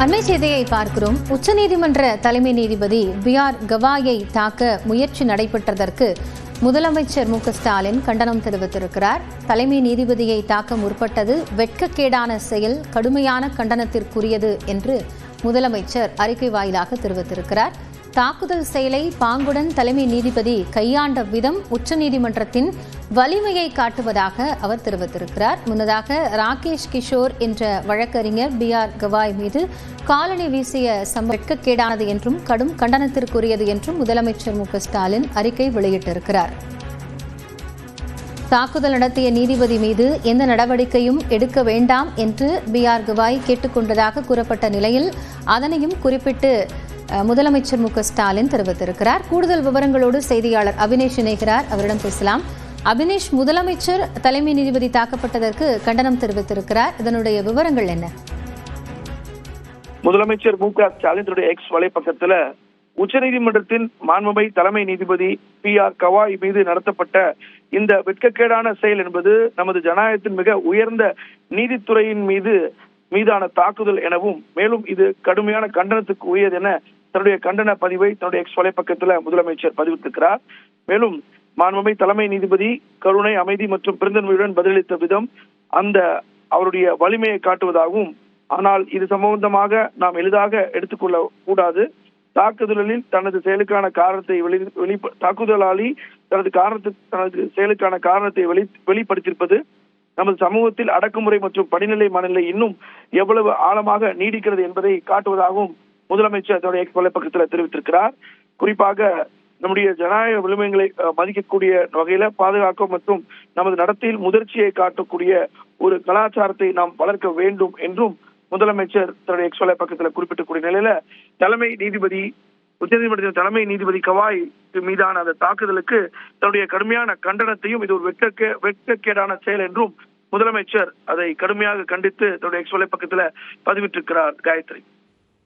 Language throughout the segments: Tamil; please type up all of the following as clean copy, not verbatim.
அண்மை செய்தியை பார்க்கிறோம். உச்சநீதிமன்ற தலைமை நீதிபதி பி.ஆர். கவாயை தாக்க முயற்சி நடைபெற்றதற்கு முதலமைச்சர் மு.க.ஸ்டாலின் கண்டனம் தெரிவித்திருக்கிறார். தலைமை நீதிபதியை தாக்க முற்பட்டது வெட்கக்கேடான செயல், கடுமையான கண்டனத்திற்குரியது என்று முதலமைச்சர் அறிக்கை வாயிலாக தெரிவித்திருக்கிறார். தாக்குதல் செயலை பாங்குடன் தலைமை நீதிபதி கையாண்ட விதம் உச்சநீதிமன்றத்தின் வலிமையை காட்டுவதாக அவர் தெரிவித்திருக்கிறார். முன்னதாக ராகேஷ் கிஷோர் என்ற வழக்கறிஞர் பி.ஆர். கவாய் மீது காலணி வீசிய சம்பவம் வெட்கக்கேடானது என்றும் கடும் கண்டனத்திற்குரியது என்றும் முதலமைச்சர் மு.க.ஸ்டாலின் அறிக்கை வெளியிட்டிருக்கிறார். தாக்குதல் நடத்திய நீதிபதி மீது எந்த நடவடிக்கையும் எடுக்க வேண்டாம் என்று பி.ஆர். கவாய் கேட்டுக் கொண்டதாக கூறப்பட்ட நிலையில் அதனையும் குறிப்பிட்டு முதலமைச்சர் மு.க.ஸ்டாலின் தெரிவித்திருக்கிறார். கூடுதல் விவரங்களோடு செய்தியாளர் அபினேஷ் இணைகிறார். அவரிடம் பேசலாம். அபினேஷ், முதலமைச்சர் தலைமை நீதிபதி தாக்கப்பட்டதற்கு கண்டனம் தெரிவித்திருக்கிறார். இதனுடைய விவரங்கள் என்ன? முதலமைச்சர் மு.க.ஸ்டாலின் தன்னுடைய எக்ஸ் வலைப்பக்கத்துல உச்சநீதிமன்றத்தின் மாண்புமிகு தலைமை நீதிபதி பி.ஆர். கவாய் மீது நடத்தப்பட்ட இந்த வெட்கக்கேடான செயல் என்பது நமது ஜனநாயகத்தின் மிக உயர்ந்த நீதித்துறையின் மீதான தாக்குதல் எனவும், மேலும் இது கடுமையான கண்டனத்துக்கு உரியது என தன்னுடைய கண்டன பதிவை தன்னுடைய எக்ஸ் வலைப்பக்கத்துல முதலமைச்சர் பதிவிட்டிருக்கிறார். மேலும் மாண்புமிகு தலைமை நீதிபதி கருணை, அமைதி மற்றும் பெருந்தன்மையுடன் பதிலளித்த விதம் அந்த அவருடைய வலிமையை காட்டுவதாகவும், ஆனால் இது சம்பந்தமாக நாம் எளிதாக எடுத்துக்கொள்ள கூடாது. தாக்குதலில் தனது செயலுக்கான காரணத்தை தாக்குதலாளி தனது செயலுக்கான காரணத்தை வெளிப்படுத்தியிருப்பது நமது சமூகத்தில் அடக்குமுறை மற்றும் படிநிலை மனநிலை இன்னும் எவ்வளவு ஆழமாக நீடிக்கிறது என்பதை காட்டுவதாகவும் முதலமைச்சர் தன்னுடைய எக்ஸ் வலைப்பக்கத்தில் தெரிவித்திருக்கிறார். குறிப்பாக நம்முடைய ஜனநாயக விழுமைகளை மதிக்கக்கூடிய வகையில பாதுகாக்க மற்றும் நமது நடத்தையில் முதிர்ச்சியை காட்டக்கூடிய ஒரு கலாச்சாரத்தை நாம் வளர்க்க வேண்டும் என்றும் முதலமைச்சர் தன்னுடைய எக்ஸ் வலைப்பக்கத்தில் குறிப்பிட்டக்கூடிய நிலையில உச்சநீதிமன்றத்தின் தலைமை நீதிபதி கவாய் மீதான அந்த தாக்குதலுக்கு தன்னுடைய கடுமையான கண்டனத்தையும், இது ஒரு வெட்கக்கேடான செயல் என்றும் முதலமைச்சர் அதை கடுமையாக கண்டித்து தன்னுடைய எக்ஸ் வலைப்பக்கத்தில் பதிவிட்டிருக்கிறார். காயத்ரி,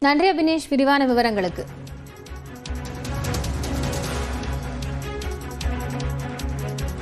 நன்றி அபினேஷ், விரிவான விவரங்களுக்கு.